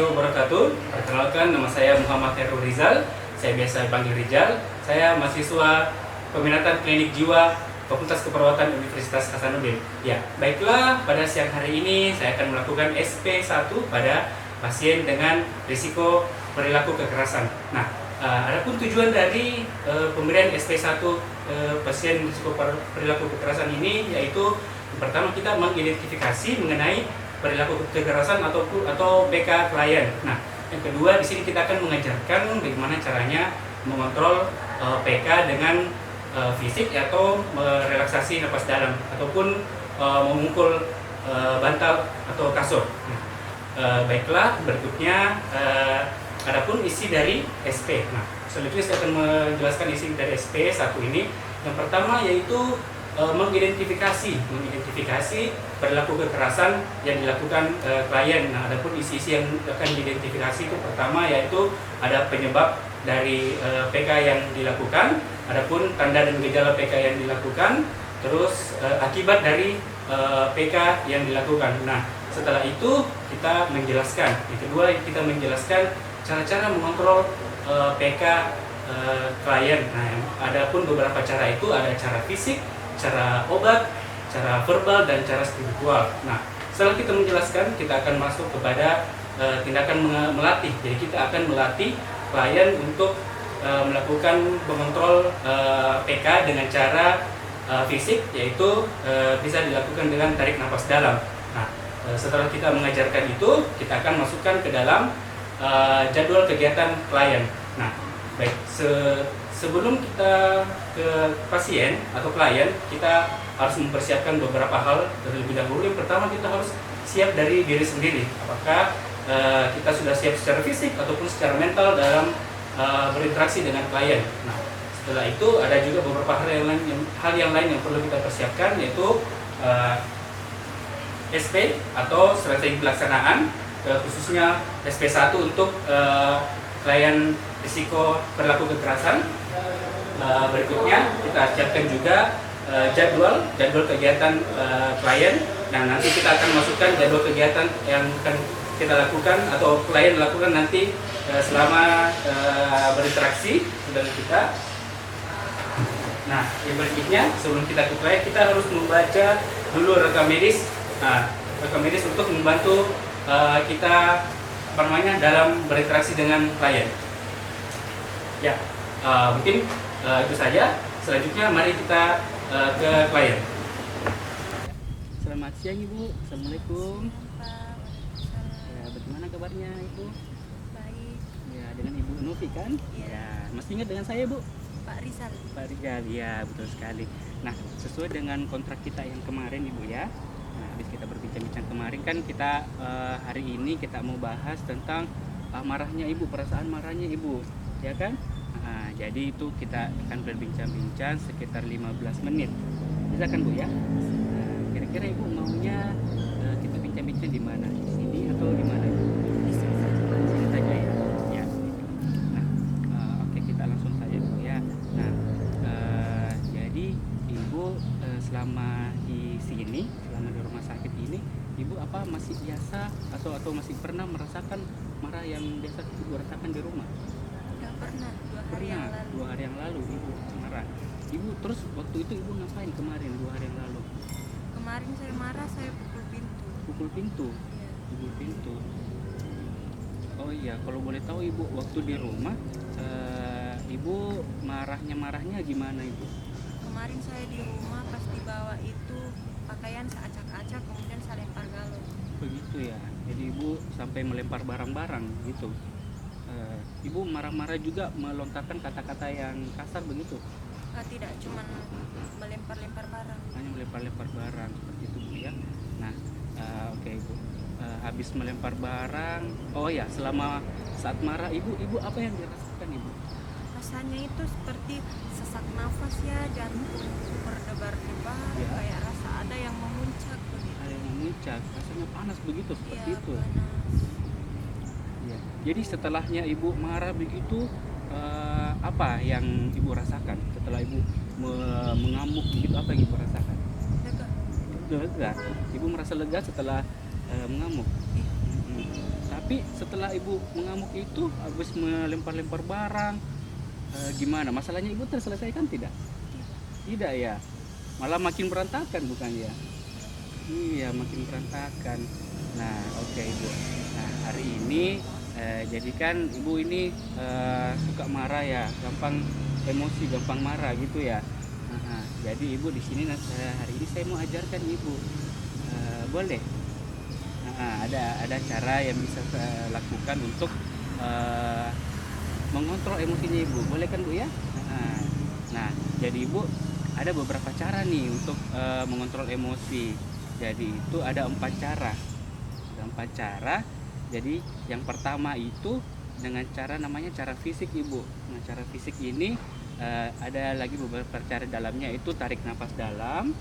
warahmatullahi wabarakatuh. Perkenalkan, nama saya Muhammad Heru Rizal. Saya biasa panggil Rizal. Saya mahasiswa peminatan klinik jiwa Fakultas Keperawatan Universitas Hasanuddin. Ya, baiklah, pada siang hari ini saya akan melakukan SP1 pada pasien dengan risiko perilaku kekerasan. Nah, adapun tujuan dari pemberian SP1 pasien risiko perilaku kekerasan ini yaitu pertama kita mengidentifikasi mengenai perilaku kekerasan atau PK klien. Nah, yang kedua di sini kita akan mengajarkan bagaimana caranya mengontrol PK dengan fisik atau merelaksasi napas dalam ataupun memukul bantal atau kasur. Nah, baiklah, berikutnya adapun isi dari SP. Nah, selanjutnya saya akan menjelaskan isi dari SP1 ini. Yang pertama yaitu mengidentifikasi perilaku kekerasan yang dilakukan klien. Nah, adapun isi-isi yang akan diidentifikasi itu pertama yaitu ada penyebab dari PK yang dilakukan, adapun tanda dan gejala PK yang dilakukan, terus akibat dari PK yang dilakukan. Nah, setelah itu kita menjelaskan. Yang kedua kita menjelaskan cara-cara mengontrol PK klien. Nah, adapun beberapa cara itu ada cara fisik, cara obat, cara verbal, dan cara spiritual. Nah, setelah kita menjelaskan, kita akan masuk kepada tindakan melatih. Jadi kita akan melatih klien untuk melakukan mengontrol PK dengan cara fisik, yaitu bisa dilakukan dengan tarik nafas dalam. Nah, setelah kita mengajarkan itu, kita akan masukkan ke dalam jadwal kegiatan klien. Nah, baik, sebelum kita ke pasien atau klien, kita harus mempersiapkan beberapa hal terlebih dahulu. Yang pertama, kita harus siap dari diri sendiri. Apakah kita sudah siap secara fisik ataupun secara mental dalam berinteraksi dengan klien. Nah, setelah itu ada juga beberapa hal yang lain yang perlu kita persiapkan, yaitu SP atau strategi pelaksanaan, khususnya SP1 untuk klien risiko perilaku kekerasan. Berikutnya kita siapkan juga jadwal kegiatan klien. Nah, nanti kita akan masukkan jadwal kegiatan yang akan kita lakukan atau klien lakukan nanti selama berinteraksi dengan kita. Nah, yang berikutnya sebelum kita ke klien, kita harus membaca dulu rekam medis. Nah, rekam medis untuk membantu kita dalam berinteraksi dengan klien. Ya, mungkin itu saja. Selanjutnya mari kita ke klien. Selamat siang Ibu. Assalamualaikum. Ya, bagaimana kabarnya Ibu? Baik. Ya, dengan Ibu Novi kan? Iya. Ya, masih ingat dengan saya Bu? Pak Rizal. Pak Rizal, ya betul sekali. Nah, sesuai dengan kontrak kita yang kemarin Ibu ya. Nah, habis kita berbincang-bincang kemarin kan kita hari ini kita mau bahas tentang marahnya Ibu, perasaan marahnya Ibu, ya kan? Nah, jadi itu kita akan berbincang-bincang sekitar 15 menit. Bisa kan Bu ya? Nah, kira-kira Ibu maunya kita bincang-bincang di mana? Di sini atau di mana? Di sini saja ya. Ya. Nah, oke, kita langsung saja Bu ya. Nah, jadi Ibu selama di sini, selama di rumah sakit ini, Ibu apa masih biasa atau masih pernah merasakan marah yang biasa Ibu rasakan di rumah? Udah pernah 2 hari yang lalu. 2 hari yang lalu Ibu marah. Ibu terus waktu itu Ibu ngapain kemarin 2 hari yang lalu? Kemarin saya marah, saya pukul pintu. Pukul pintu. Iya. Pukul pintu. Oh iya, kalau boleh tahu Ibu waktu di rumah Ibu marahnya gimana Ibu? Kemarin saya di rumah pas dibawa itu pakaian seacak-acak, kemudian saya lempar galon. Begitu ya. Jadi Ibu sampai melempar barang-barang gitu. Ibu marah-marah juga melontarkan kata-kata yang kasar begitu? Tidak cuma melempar-lempar barang. Hanya melempar-lempar barang seperti itu Bu ya. Nah, oke Ibu. Habis melempar barang, oh ya, selama saat marah Ibu apa yang dirasakan Ibu? Rasanya itu seperti sesak nafas ya, jantung berdebar-debar, Ya. kayak rasa ada yang memuncak begitu. Ada yang memuncak, rasanya panas begitu seperti Iya, itu. panas. Ya. Jadi setelahnya Ibu marah begitu, apa yang Ibu rasakan? Setelah Ibu mengamuk begitu, apa yang Ibu rasakan? Lega. Lega. Ibu merasa lega setelah mengamuk. Iya. Tapi Tapi setelah ibu mengamuk itu, habis melempar-lempar barang, gimana? Masalahnya ibu terselesaikan tidak? Tidak ya, malah makin berantakan bukan ya? Iya, makin berantakan. Nah, oke ibu. Nah, hari ini jadi kan ibu ini suka marah ya, gampang emosi, gampang marah gitu ya. Nah, jadi ibu di sini hari ini saya mau ajarkan ibu. Boleh? Nah, ada cara yang bisa saya lakukan untuk eh, mengontrol emosinya ibu. Boleh kan bu ya? Nah, jadi ibu ada beberapa cara nih untuk mengontrol emosi. Jadi itu ada 4 cara. Ada 4 cara. Jadi yang pertama itu dengan cara namanya cara fisik ibu. Nah, cara fisik ini ada lagi beberapa cara dalamnya, itu tarik nafas dalam,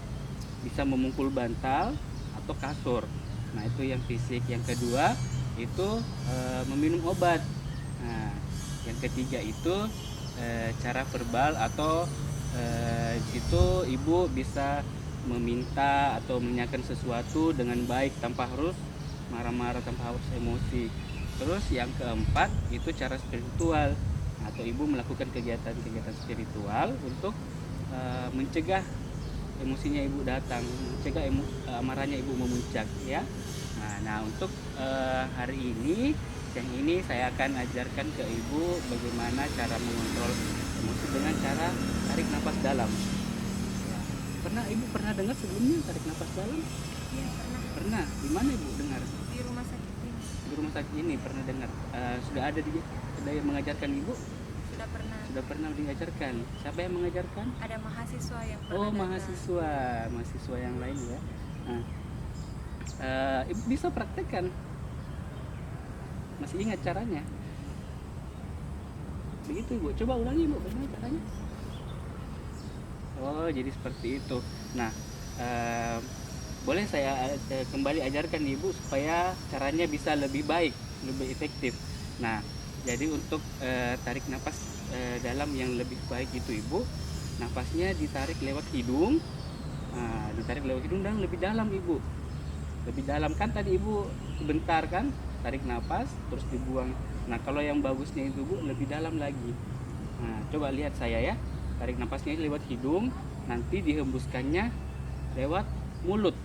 bisa memukul bantal atau kasur. Nah, itu yang fisik. Yang kedua itu meminum obat. Nah, yang ketiga itu cara verbal atau itu ibu bisa meminta atau menanyakan sesuatu dengan baik tanpa harus marah-marah, tanpa harus emosi. Terus yang keempat itu cara spiritual, atau ibu melakukan kegiatan-kegiatan spiritual untuk mencegah emosinya ibu datang, mencegah amarahnya ibu memuncak ya. Nah untuk hari ini, yang ini saya akan ajarkan ke ibu bagaimana cara mengontrol emosi dengan cara tarik nafas dalam. Ya. Ibu pernah dengar sebelumnya tarik nafas dalam? Iya pernah. Pernah. Di mana ibu dengar? Di rumah sakit ini. Di rumah sakit ini pernah dengar. Sudah ada yang mengajarkan ibu? Sudah pernah. Sudah pernah diajarkan. Siapa yang mengajarkan? Ada mahasiswa yang pernah Oh, datang. mahasiswa yang lain ya. Nah, ibu bisa praktekkan. Masih ingat caranya? Begitu ibu. Coba ulangi ibu, bagaimana caranya? Oh, jadi seperti itu. Nah, boleh saya kembali ajarkan ibu supaya caranya bisa lebih baik, lebih efektif. Nah, jadi untuk tarik nafas dalam yang lebih baik itu ibu, nafasnya ditarik lewat hidung. Nah, ditarik lewat hidung dan lebih dalam ibu. Lebih dalam kan tadi ibu sebentar kan tarik nafas terus dibuang. Nah, kalau yang bagusnya itu bu lebih dalam lagi. Nah, coba lihat saya ya. Tarik nafasnya lewat hidung, nanti dihembuskannya lewat mulut.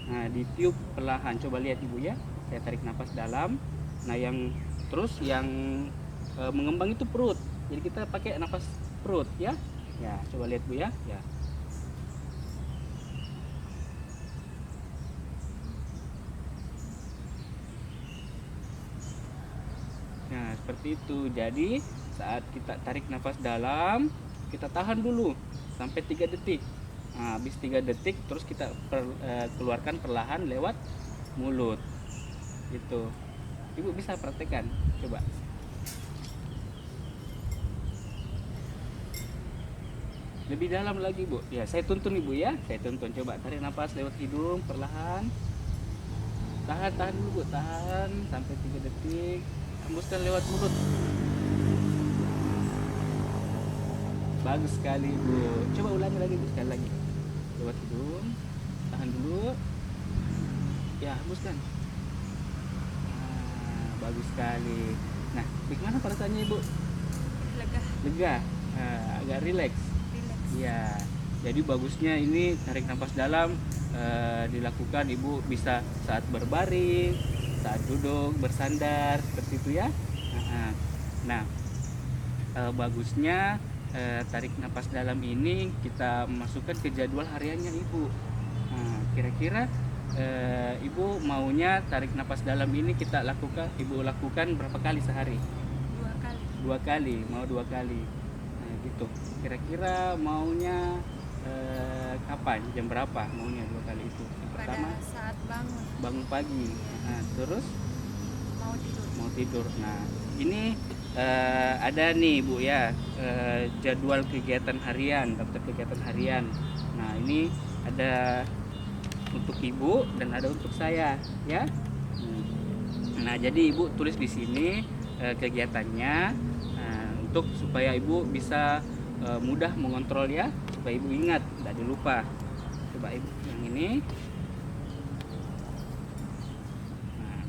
Nah, ditiup perlahan. Coba lihat ibu ya. Saya tarik nafas dalam. Nah, yang mengembang itu perut. Jadi kita pakai nafas perut ya. Ya, coba lihat bu ya. Ya. Nah, seperti itu. Jadi, saat kita tarik nafas dalam, kita tahan dulu sampai 3 detik. Nah, habis 3 detik terus kita keluarkan perlahan lewat mulut. Gitu. Ibu bisa praktekkan. Coba. Lebih dalam lagi, Bu. Ya, saya tuntun Ibu ya. Saya tuntun. Coba tarik nafas lewat hidung perlahan. Tahan dulu, Bu. Tahan sampai 3 detik. Hembuskan lewat mulut. Bagus sekali Bu. Coba ulangi lagi Bu, sekali lagi. Lewat hidung, tahan dulu. Ya, hembuskan. Nah, bagus sekali. Nah, bagaimana perasaannya Ibu? Lega. Agak rileks. Ya. Jadi bagusnya ini tarik nafas dalam dilakukan Ibu bisa saat berbaring, saat duduk, bersandar seperti itu ya. Nah, bagusnya tarik nafas dalam ini kita masukkan ke jadwal hariannya Ibu. Nah, kira-kira Ibu maunya tarik nafas dalam ini Ibu lakukan berapa kali sehari? 2 kali. Mau 2 kali. Nah, gitu. Kira-kira maunya kapan? Jam berapa maunya 2 kali itu? Yang pertama pada saat bangun pagi. Nah, terus mau tidur. Nah, ini ada nih Bu ya, jadwal kegiatan harian, daftar kegiatan harian. Nah, ini ada untuk Ibu dan ada untuk saya ya. Nah, jadi Ibu tulis di sini kegiatannya untuk supaya Ibu bisa mudah mengontrol ya, supaya Ibu ingat, tidak dilupa. Coba Ibu yang ini. Nah,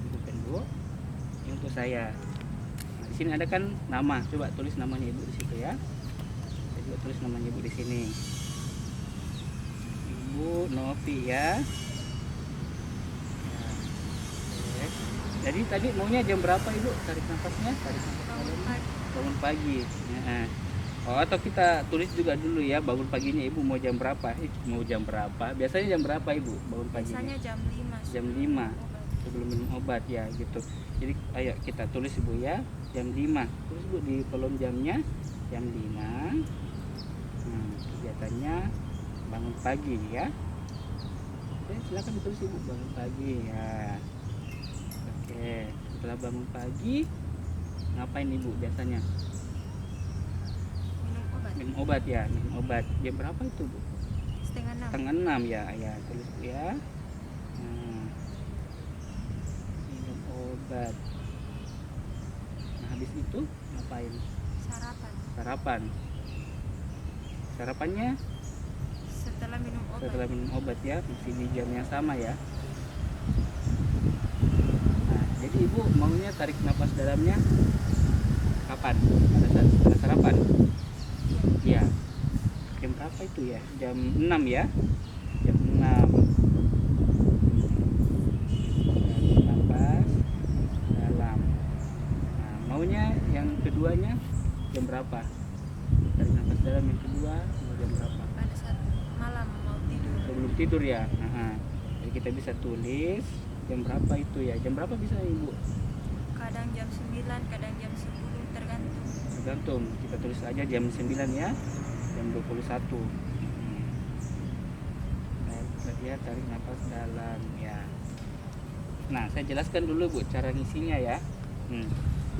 Ibu pen dulu. untuk saya. Nah, di sini ada kan nama, coba tulis namanya ibu di situ ya. Saya juga tulis namanya ibu di sini. Ibu Novi ya. Ya, oke. Jadi tadi maunya jam berapa ibu tarik nafasnya? Tarik nafas Bangun dalam. pagi. Bangun pagi. Ya. Oh, atau kita tulis juga dulu ya, bangun paginya ibu mau jam berapa? Mau jam berapa? Biasanya jam berapa ibu bangun paginya? Biasanya jam 5. Jam 5 sebelum minum obat ya gitu. Jadi ayo kita tulis ibu ya, jam 5. Tulis ibu di kolom jamnya, jam 5. Kegiatannya bangun pagi ya. Oke, silakan ditulis ibu, bangun pagi ya. Oke, setelah bangun pagi ngapain ibu biasanya? Minum obat. Minum obat ya, minum obat. Jam berapa itu bu? Setengah 6. Setengah 6 ya, ya tulis bu ya. Minum obat. Nah habis itu ngapain? Sarapan. Sarapan. Sarapannya Setelah minum obat. setelah minum obat ya, masih di jam yang sama ya. Nah, jadi ibu maunya tarik napas dalamnya kapan? Pada saat setelah sarapan? Iya. Jam berapa itu ya? Jam 6 ya? Jam 6. Tarik napas dalam. Nah, maunya yang keduanya jam berapa? Tarik napas dalam yang kedua mau jam berapa? Pada saat malam mau tidur. Sebelum tidur ya. Jadi kita bisa tulis jam berapa itu ya. Jam berapa bisa ibu? Kadang jam 9, kadang jam 10, tergantung. Tergantung. Kita tulis aja jam 9 ya. Jam 21. Ya, tarik nafas dalam ya. Nah, saya jelaskan dulu bu cara ngisinya ya.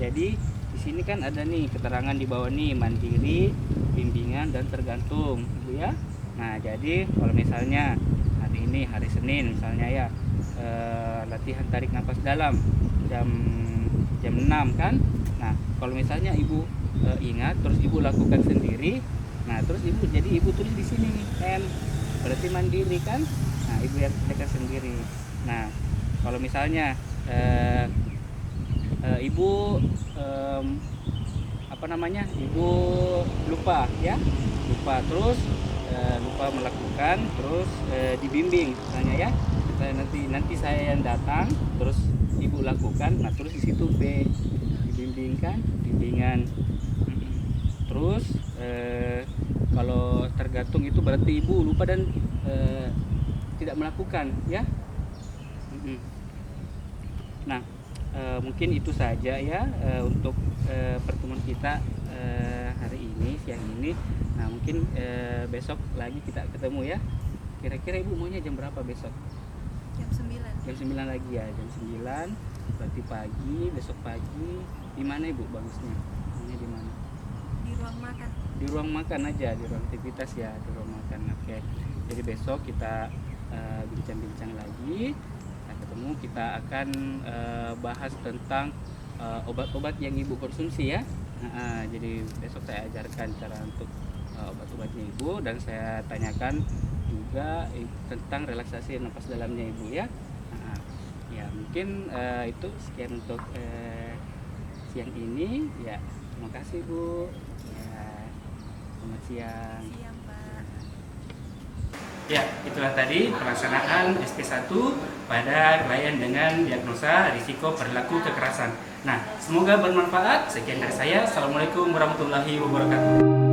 Jadi di sini kan ada nih keterangan di bawah nih, mandiri, bimbingan dan tergantung, ibu ya. Nah, jadi kalau misalnya hari ini hari Senin misalnya ya, latihan tarik nafas dalam jam 6 kan. Nah, kalau misalnya ibu ingat terus ibu lakukan sendiri, nah terus ibu tulis di sini N, berarti mandiri kan. Nah, ibu yang kerjakan sendiri. Nah, kalau misalnya ibu ibu lupa ya, terus lupa melakukan, terus dibimbing misalnya ya, nanti saya yang datang terus ibu lakukan. Nah, terus di situ B, dibimbingkan, bimbingan. Terus kalau tergantung itu berarti ibu lupa dan tidak melakukan ya. Nah, mungkin itu saja ya untuk pertemuan kita hari ini, siang ini. Nah, mungkin besok lagi kita ketemu ya. Kira-kira ibu maunya jam berapa besok? Jam 9. Jam 9 lagi ya, jam 9 berarti pagi, besok pagi. Di mana ibu bagusnya? Maunya di mana? Di ruang makan. Di ruang makan aja, di ruang aktivitas ya, di ruang makan. Oke. Jadi besok kita bincang-bincang lagi. Kita ketemu, kita akan bahas tentang obat-obat yang ibu konsumsi ya. Jadi besok saya ajarkan cara untuk obat-obatnya ibu, dan saya tanyakan juga tentang relaksasi nafas dalamnya ibu ya. Ya mungkin itu sekian untuk siang ini ya. Terima kasih bu ya. Selamat siang. Siang, Pak. Ya, itulah tadi pelaksanaan SP1 pada klien dengan diagnosa risiko perilaku kekerasan. Nah, semoga bermanfaat. Sekian dari saya. Assalamualaikum warahmatullahi wabarakatuh.